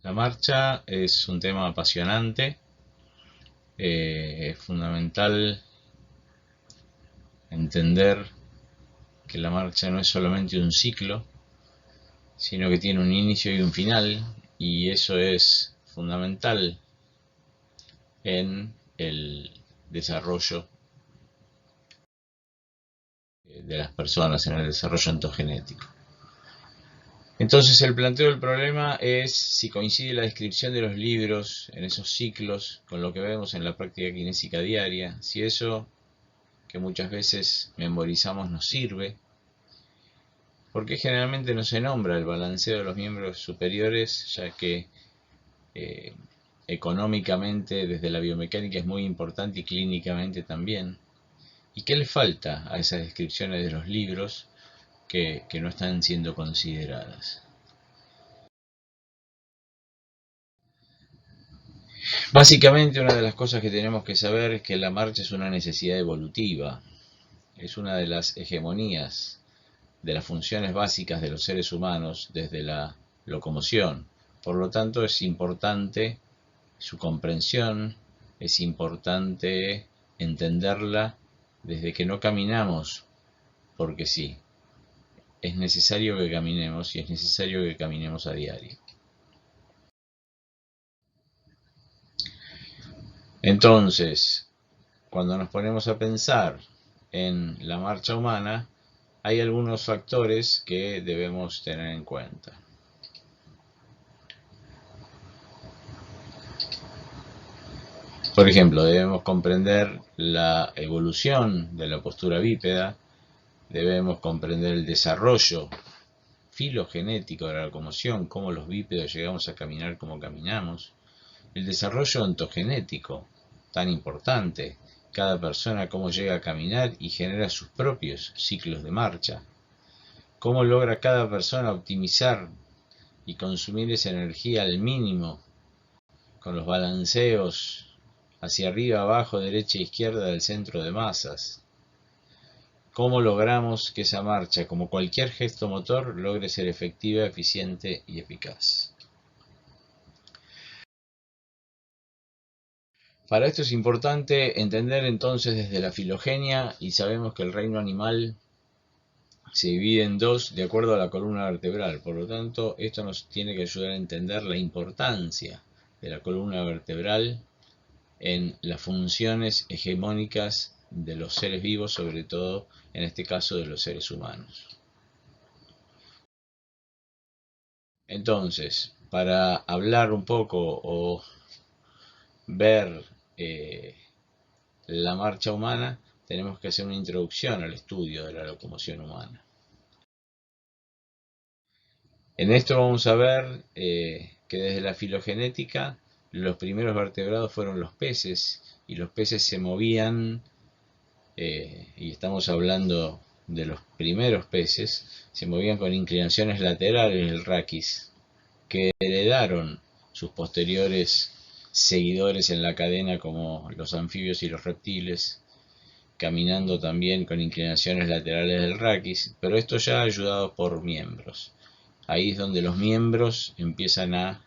La marcha es un tema apasionante, es fundamental entender que la marcha no es solamente un ciclo, sino que tiene un inicio y un final, y eso es fundamental en el desarrollo de las personas, en el desarrollo ontogenético. Entonces el planteo del problema es si coincide la descripción de los libros en esos ciclos con lo que vemos en la práctica kinésica diaria, si eso que muchas veces memorizamos nos sirve, porque generalmente no se nombra el balanceo de los miembros superiores, ya que eh, económicamente desde la biomecánica es muy importante y clínicamente también. ¿Y qué le falta a esas descripciones de los libros que no están siendo consideradas? Básicamente una de las cosas que tenemos que saber es que la marcha es una necesidad evolutiva, es una de las hegemonías de las funciones básicas de los seres humanos desde la locomoción. Por lo tanto, es importante su comprensión, es importante entenderla desde que no caminamos porque sí. Es necesario que caminemos y es necesario que caminemos a diario. Entonces, cuando nos ponemos a pensar en la marcha humana, hay algunos factores que debemos tener en cuenta. Por ejemplo, debemos comprender la evolución de la postura bípeda, debemos comprender el desarrollo filogenético de la locomoción, cómo los bípedos llegamos a caminar como caminamos, el desarrollo ontogenético, tan importante, cada persona cómo llega a caminar y genera sus propios ciclos de marcha, cómo logra cada persona optimizar y consumir esa energía al mínimo con los balanceos hacia arriba, abajo, derecha e izquierda del centro de masas. ¿Cómo logramos que esa marcha, como cualquier gesto motor, logre ser efectiva, eficiente y eficaz? Para esto es importante entender entonces desde la filogenia, y sabemos que el reino animal se divide en dos de acuerdo a la columna vertebral. Por lo tanto, esto nos tiene que ayudar a entender la importancia de la columna vertebral en las funciones hegemónicas de los seres vivos, sobre todo en este caso de los seres humanos. Entonces, para hablar un poco o ver la marcha humana, tenemos que hacer una introducción al estudio de la locomoción humana. En esto vamos a ver que desde la filogenética los primeros vertebrados fueron los peces, y los peces se movían, y estamos hablando de los primeros peces, se movían con inclinaciones laterales del raquis, que heredaron sus posteriores seguidores en la cadena como los anfibios y los reptiles, caminando también con inclinaciones laterales del raquis, pero esto ya ayudado por miembros. Ahí es donde los miembros empiezan a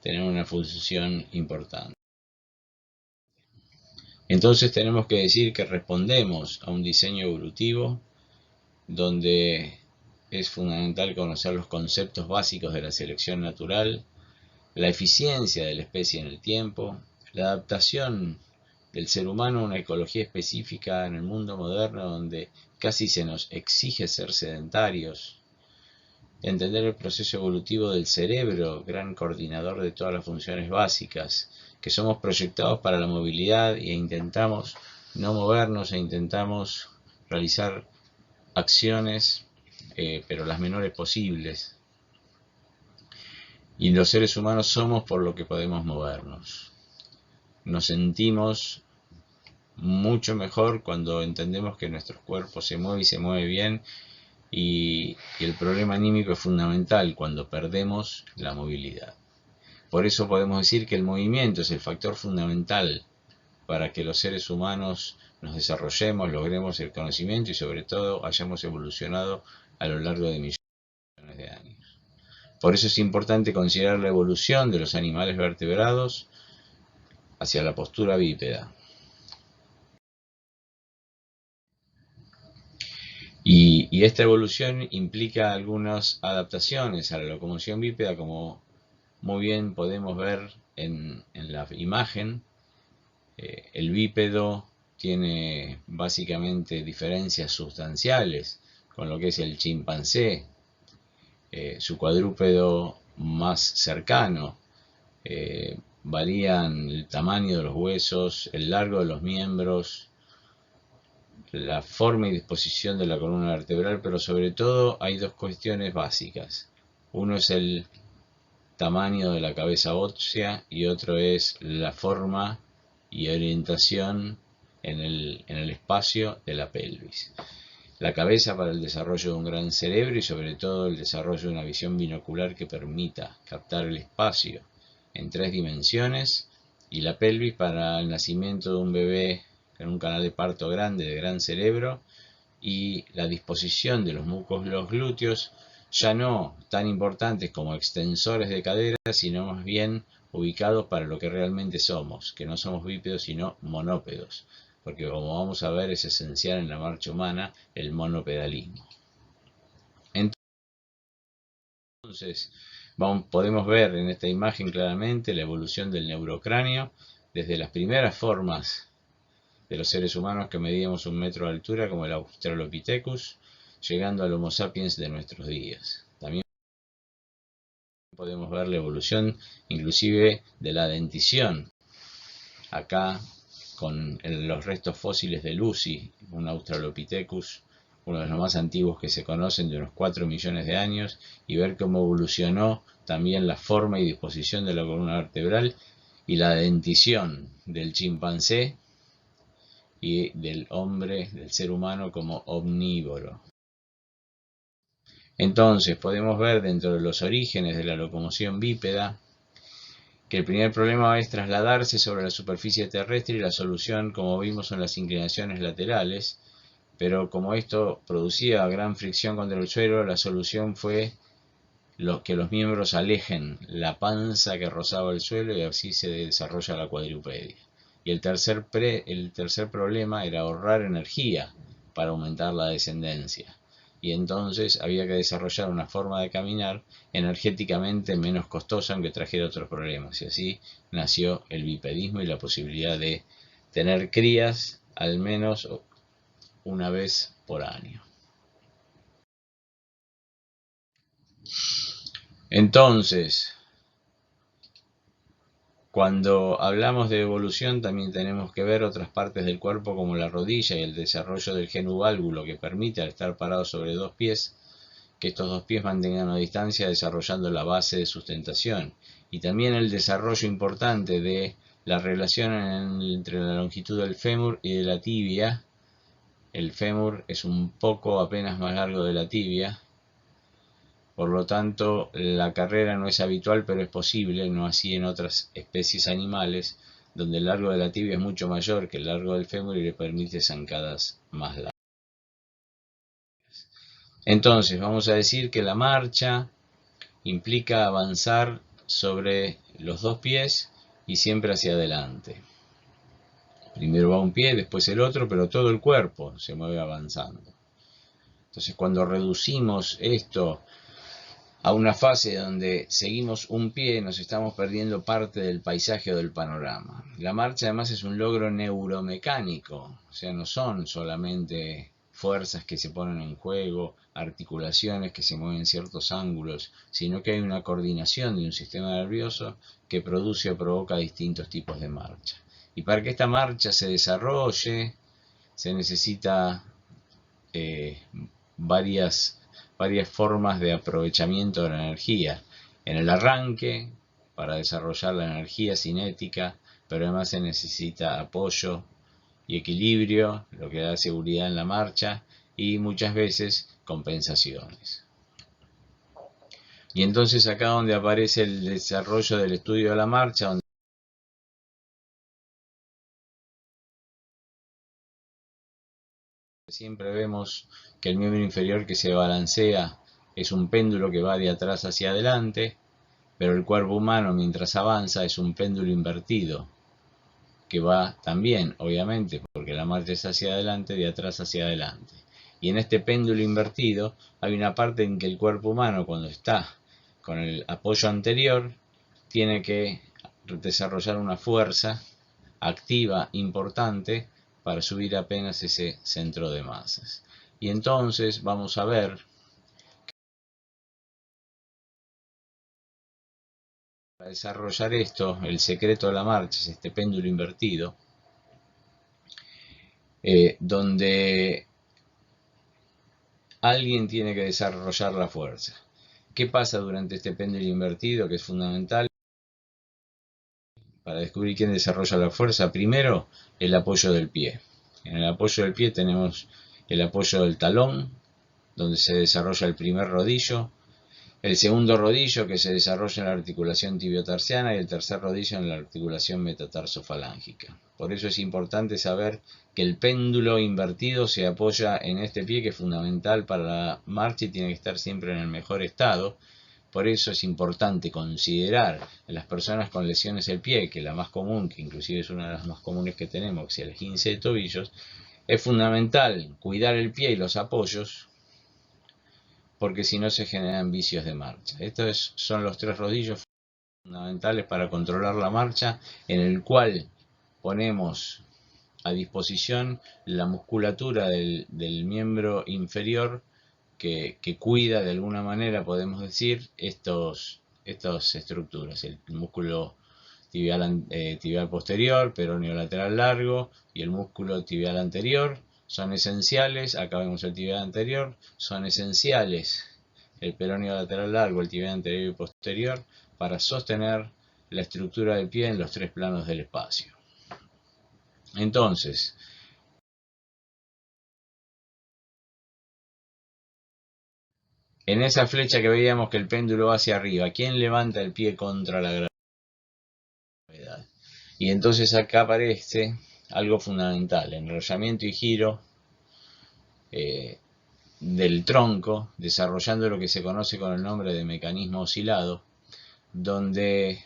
tener una función importante. Entonces tenemos que decir que respondemos a un diseño evolutivo donde es fundamental conocer los conceptos básicos de la selección natural, la eficiencia de la especie en el tiempo, la adaptación del ser humano a una ecología específica en el mundo moderno donde casi se nos exige ser sedentarios, entender el proceso evolutivo del cerebro, gran coordinador de todas las funciones básicas, que somos proyectados para la movilidad e intentamos no movernos e intentamos realizar acciones, pero las menores posibles. Y los seres humanos somos por lo que podemos movernos. Nos sentimos mucho mejor cuando entendemos que nuestro cuerpo se mueve y se mueve bien, y el problema anímico es fundamental cuando perdemos la movilidad. Por eso podemos decir que el movimiento es el factor fundamental para que los seres humanos nos desarrollemos, logremos el conocimiento y sobre todo hayamos evolucionado a lo largo de millones de años. Por eso es importante considerar la evolución de los animales vertebrados hacia la postura bípeda. Y esta evolución implica algunas adaptaciones a la locomoción bípeda, como muy bien podemos ver en la imagen. El bípedo tiene básicamente diferencias sustanciales con lo que es el chimpancé, su cuadrúpedo más cercano. Varían el tamaño de los huesos, el largo de los miembros, la forma y disposición de la columna vertebral, pero sobre todo hay dos cuestiones básicas. Uno es el tamaño de la cabeza ósea y otro es la forma y orientación en el espacio de la pelvis. La cabeza para el desarrollo de un gran cerebro y sobre todo el desarrollo de una visión binocular que permita captar el espacio en 3 dimensiones, y la pelvis para el nacimiento de un bebé en un canal de parto grande de gran cerebro, y la disposición de los músculos glúteos, ya no tan importantes como extensores de cadera, sino más bien ubicados para lo que realmente somos, que no somos bípedos sino monópedos, porque como vamos a ver es esencial en la marcha humana el monopedalismo. Entonces, podemos ver en esta imagen claramente la evolución del neurocráneo desde las primeras formas de los seres humanos que medíamos 1 metro de altura, como el Australopithecus, llegando al Homo sapiens de nuestros días. También podemos ver la evolución inclusive de la dentición. Acá con los restos fósiles de Lucy, un Australopithecus, uno de los más antiguos que se conocen, de unos 4 millones de años, y ver cómo evolucionó también la forma y disposición de la columna vertebral y la dentición del chimpancé y del hombre, del ser humano, como omnívoro. Entonces podemos ver dentro de los orígenes de la locomoción bípeda que el primer problema es trasladarse sobre la superficie terrestre, y la solución, como vimos, son las inclinaciones laterales, pero como esto producía gran fricción contra el suelo, la solución fue que los miembros alejen la panza que rozaba el suelo, y así se desarrolla la cuadrupedia. Y el tercer problema era ahorrar energía para aumentar la descendencia. Y entonces había que desarrollar una forma de caminar energéticamente menos costosa, aunque trajera otros problemas. Y así nació el bipedismo y la posibilidad de tener crías al menos una vez por año. Entonces, cuando hablamos de evolución también tenemos que ver otras partes del cuerpo, como la rodilla y el desarrollo del genuválvulo, que permite, al estar parado sobre 2 pies, que estos 2 pies mantengan una distancia, desarrollando la base de sustentación. Y también el desarrollo importante de la relación entre la longitud del fémur y de la tibia. El fémur es un poco apenas más largo de la tibia. Por lo tanto, la carrera no es habitual, pero es posible, no así en otras especies animales, donde el largo de la tibia es mucho mayor que el largo del fémur y le permite zancadas más largas. Entonces, vamos a decir que la marcha implica avanzar sobre los 2 pies y siempre hacia adelante. Primero va un pie, después el otro, pero todo el cuerpo se mueve avanzando. Entonces, cuando reducimos esto a una fase donde seguimos un pie, nos estamos perdiendo parte del paisaje o del panorama. La marcha además es un logro neuromecánico, o sea, no son solamente fuerzas que se ponen en juego, articulaciones que se mueven en ciertos ángulos, sino que hay una coordinación de un sistema nervioso que produce o provoca distintos tipos de marcha. Y para que esta marcha se desarrolle, se necesita varias formas de aprovechamiento de la energía. En el arranque, para desarrollar la energía cinética, pero además se necesita apoyo y equilibrio, lo que da seguridad en la marcha, y muchas veces compensaciones. Y entonces acá donde aparece el desarrollo del estudio de la marcha, donde siempre vemos que el miembro inferior que se balancea es un péndulo que va de atrás hacia adelante, pero el cuerpo humano mientras avanza es un péndulo invertido, que va también, obviamente, porque la marcha es hacia adelante, de atrás hacia adelante. Y en este péndulo invertido hay una parte en que el cuerpo humano, cuando está con el apoyo anterior, tiene que desarrollar una fuerza activa importante para subir apenas ese centro de masas. Y entonces vamos a ver, para desarrollar esto, el secreto de la marcha es este péndulo invertido, donde alguien tiene que desarrollar la fuerza. ¿Qué pasa durante este péndulo invertido, que es fundamental para descubrir quién desarrolla la fuerza? Primero, el apoyo del pie. En el apoyo del pie tenemos el apoyo del talón, donde se desarrolla el primer rodillo, el segundo rodillo que se desarrolla en la articulación tibiotarsiana y el tercer rodillo en la articulación metatarsofalángica. Por eso es importante saber que el péndulo invertido se apoya en este pie, que es fundamental para la marcha y tiene que estar siempre en el mejor estado. Por eso es importante considerar en las personas con lesiones del pie, que la más común, que inclusive es una de las más comunes que tenemos, que es el esguince de tobillos, es fundamental cuidar el pie y los apoyos, porque si no se generan vicios de marcha. Estos son los 3 rodillos fundamentales para controlar la marcha, en el cual ponemos a disposición la musculatura del miembro inferior que cuida de alguna manera, podemos decir, estas estructuras. El músculo tibial posterior, peroneo lateral largo y el músculo tibial anterior son esenciales. Acá vemos el tibial anterior, son esenciales el peroneo lateral largo, el tibial anterior y posterior, para sostener la estructura del pie en los 3 planos del espacio. Entonces, en esa flecha que veíamos que el péndulo va hacia arriba, ¿quién levanta el pie contra la gravedad? Y entonces acá aparece algo fundamental, enrollamiento y giro del tronco, desarrollando lo que se conoce con el nombre de mecanismo oscilado, donde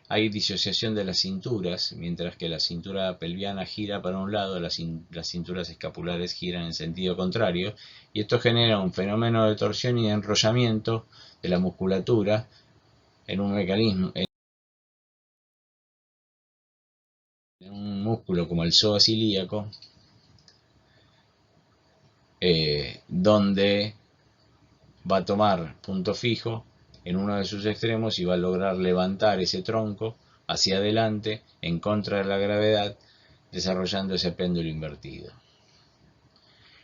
hay disociación de las cinturas, mientras que la cintura pelviana gira para un lado, las cinturas escapulares giran en sentido contrario, y esto genera un fenómeno de torsión y de enrollamiento de la musculatura en un mecanismo, en un músculo como el psoas ilíaco, donde va a tomar punto fijo en uno de sus extremos y va a lograr levantar ese tronco hacia adelante en contra de la gravedad, desarrollando ese péndulo invertido.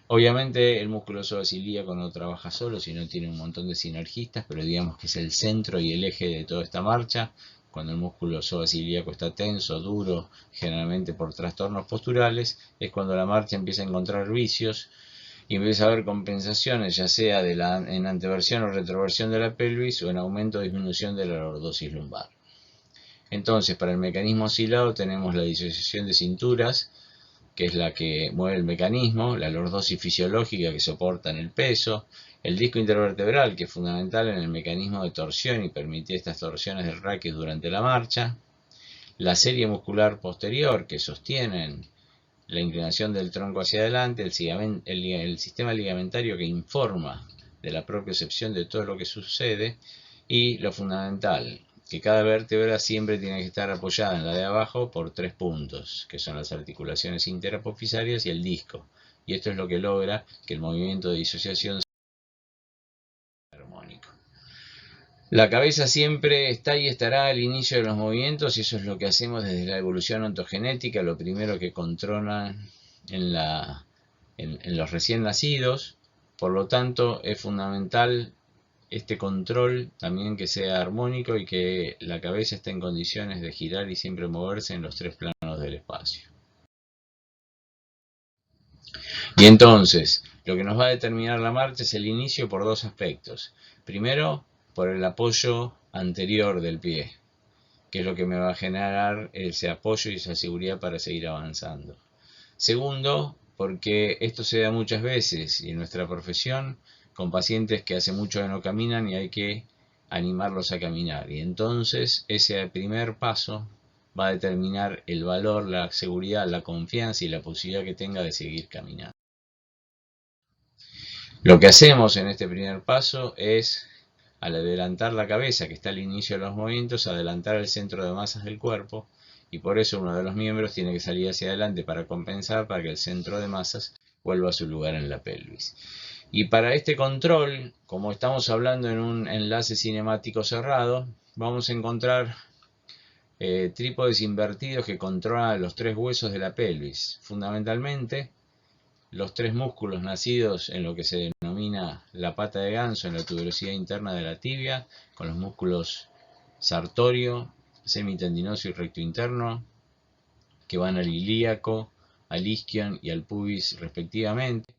Obviamente el músculo psoas ilíaco no trabaja solo, sino tiene un montón de sinergistas, pero digamos que es el centro y el eje de toda esta marcha. Cuando el músculo psoas ilíaco está tenso, duro, generalmente por trastornos posturales, es cuando la marcha empieza a encontrar vicios y empieza a haber compensaciones, ya sea en anteversión o retroversión de la pelvis o en aumento o disminución de la lordosis lumbar. Entonces, para el mecanismo oscilado tenemos la disociación de cinturas, que es la que mueve el mecanismo, la lordosis fisiológica que soporta en el peso, el disco intervertebral, que es fundamental en el mecanismo de torsión y permite estas torsiones del raquis durante la marcha, la serie muscular posterior, que sostienen la inclinación del tronco hacia adelante, el sistema ligamentario que informa de la propiocepción de todo lo que sucede, y lo fundamental, que cada vértebra siempre tiene que estar apoyada en la de abajo por 3 puntos, que son las articulaciones interapofisarias y el disco. Y esto es lo que logra que el movimiento de disociación sea armónico. La cabeza siempre está y estará al inicio de los movimientos, y eso es lo que hacemos desde la evolución ontogenética. Lo primero que controlan en los recién nacidos. Por lo tanto, es fundamental este control también, que sea armónico y que la cabeza esté en condiciones de girar y siempre moverse en los 3 planos del espacio. Y entonces, lo que nos va a determinar la marcha es el inicio por 2 aspectos. Primero, por el apoyo anterior del pie, que es lo que me va a generar ese apoyo y esa seguridad para seguir avanzando. Segundo, porque esto se da muchas veces y en nuestra profesión con pacientes que hace mucho que no caminan y hay que animarlos a caminar. Y entonces ese primer paso va a determinar el valor, la seguridad, la confianza y la posibilidad que tenga de seguir caminando. Lo que hacemos en este primer paso es, al adelantar la cabeza, que está al inicio de los movimientos, adelantar el centro de masas del cuerpo, y por eso uno de los miembros tiene que salir hacia adelante para compensar, para que el centro de masas vuelva a su lugar en la pelvis. Y para este control, como estamos hablando en un enlace cinemático cerrado, vamos a encontrar trípodes invertidos que controlan los tres huesos de la pelvis. Fundamentalmente, los tres músculos nacidos en lo que se denomina la pata de ganso, en la tuberosidad interna de la tibia, con los músculos sartorio, semitendinoso y recto interno, que van al ilíaco, al isquion y al pubis respectivamente,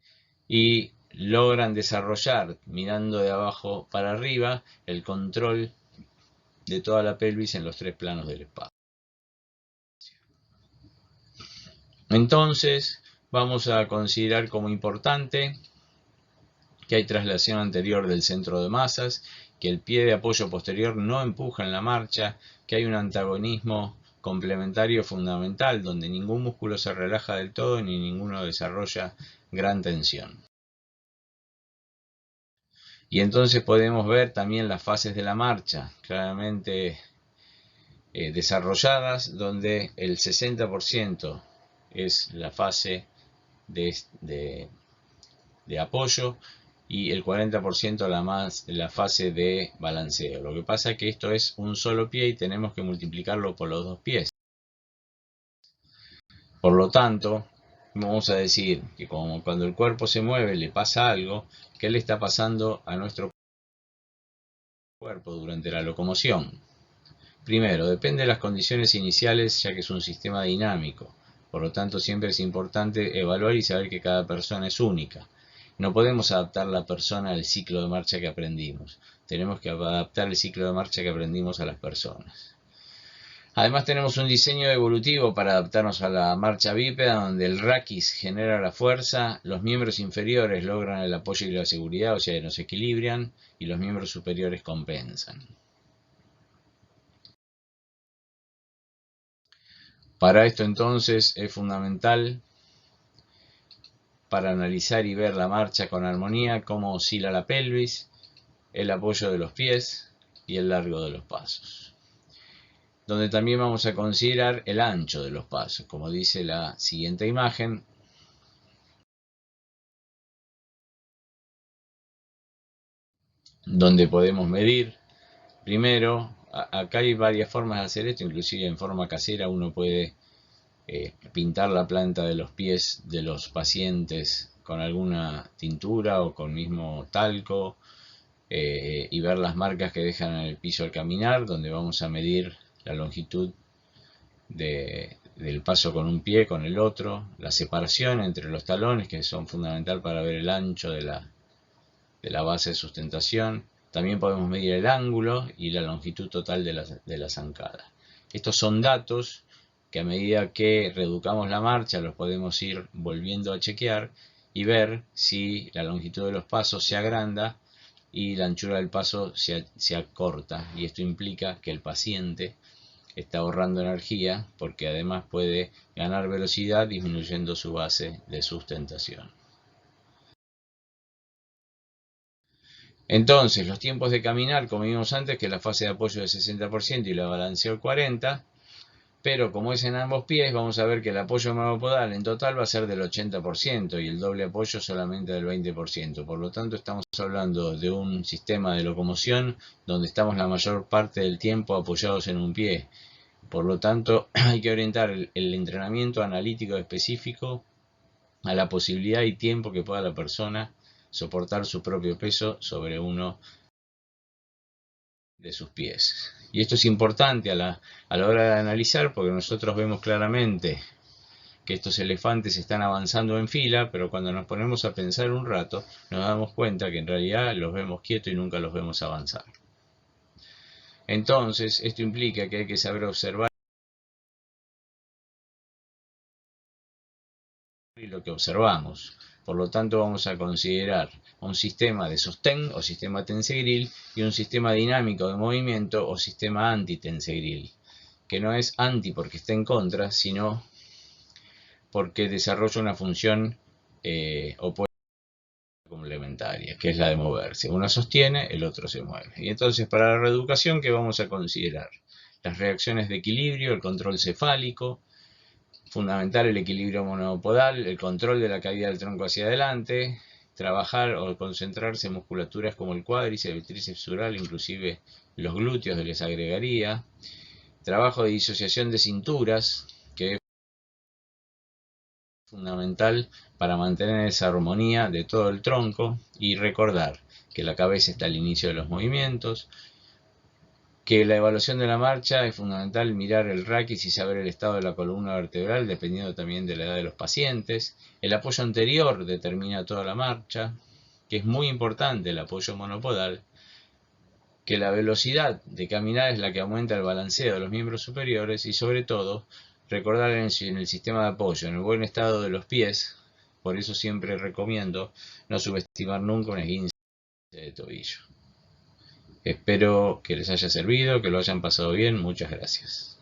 y logran desarrollar, mirando de abajo para arriba, el control de toda la pelvis en los tres planos del espacio. Entonces, vamos a considerar como importante que hay traslación anterior del centro de masas, que el pie de apoyo posterior no empuja en la marcha, que hay un antagonismo complementario fundamental, donde ningún músculo se relaja del todo ni ninguno desarrolla gran tensión. Y entonces podemos ver también las fases de la marcha, claramente desarrolladas, donde el 60% es la fase de apoyo y el 40% la fase de balanceo. Lo que pasa es que esto es un solo pie y tenemos que multiplicarlo por los dos pies. Por lo tanto, vamos a decir que como cuando el cuerpo se mueve le pasa algo, ¿qué le está pasando a nuestro cuerpo durante la locomoción? Primero, depende de las condiciones iniciales, ya que es un sistema dinámico. Por lo tanto, siempre es importante evaluar y saber que cada persona es única. No podemos adaptar la persona al ciclo de marcha que aprendimos. Tenemos que adaptar el ciclo de marcha que aprendimos a las personas. Además tenemos un diseño evolutivo para adaptarnos a la marcha bípeda, donde el raquis genera la fuerza, los miembros inferiores logran el apoyo y la seguridad, o sea, nos equilibran, y los miembros superiores compensan. Para esto entonces es fundamental, para analizar y ver la marcha con armonía, cómo oscila la pelvis, el apoyo de los pies y el largo de los pasos. Donde también vamos a considerar el ancho de los pasos, como dice la siguiente imagen. Donde podemos medir, primero, acá hay varias formas de hacer esto, inclusive en forma casera uno puede pintar la planta de los pies de los pacientes con alguna tintura o con mismo talco y ver las marcas que dejan en el piso al caminar, donde vamos a medir la longitud del paso con un pie con el otro, la separación entre los talones, que son fundamental para ver el ancho de la base de sustentación. También podemos medir el ángulo y la longitud total de la zancada. Estos son datos que a medida que reducamos la marcha los podemos ir volviendo a chequear y ver si la longitud de los pasos se agranda y la anchura del paso se acorta, y esto implica que el paciente está ahorrando energía porque además puede ganar velocidad disminuyendo su base de sustentación. Entonces, los tiempos de caminar, como vimos antes, que la fase de apoyo es 60% y la balanceo el 40%, pero como es en ambos pies, vamos a ver que el apoyo monopodal en total va a ser del 80% y el doble apoyo solamente del 20%. Por lo tanto, estamos hablando de un sistema de locomoción donde estamos la mayor parte del tiempo apoyados en un pie. Por lo tanto, hay que orientar el entrenamiento analítico específico a la posibilidad y tiempo que pueda la persona soportar su propio peso sobre uno de sus pies. Y esto es importante a la hora de analizar, porque nosotros vemos claramente que estos elefantes están avanzando en fila, pero cuando nos ponemos a pensar un rato, nos damos cuenta que en realidad los vemos quietos y nunca los vemos avanzar. Entonces, esto implica que hay que saber observar lo que observamos. Por lo tanto vamos a considerar un sistema de sostén o sistema tensegril y un sistema dinámico de movimiento o sistema antitensegril, que no es anti porque está en contra, sino porque desarrolla una función opuesta complementaria, que es la de moverse. Uno sostiene, el otro se mueve. Y entonces para la reeducación, ¿qué vamos a considerar? Las reacciones de equilibrio, el control cefálico, fundamental el equilibrio monopodal, el control de la caída del tronco hacia adelante, trabajar o concentrarse en musculaturas como el cuádriceps, el tríceps sural, inclusive los glúteos les agregaría, trabajo de disociación de cinturas, que es fundamental para mantener esa armonía de todo el tronco, y recordar que la cabeza está al inicio de los movimientos, que la evaluación de la marcha es fundamental mirar el raquis y saber el estado de la columna vertebral, dependiendo también de la edad de los pacientes. El apoyo anterior determina toda la marcha, que es muy importante el apoyo monopodal, que la velocidad de caminar es la que aumenta el balanceo de los miembros superiores, y sobre todo recordar en el sistema de apoyo, en el buen estado de los pies. Por eso siempre recomiendo no subestimar nunca un esguince de tobillo. Espero que les haya servido, que lo hayan pasado bien. Muchas gracias.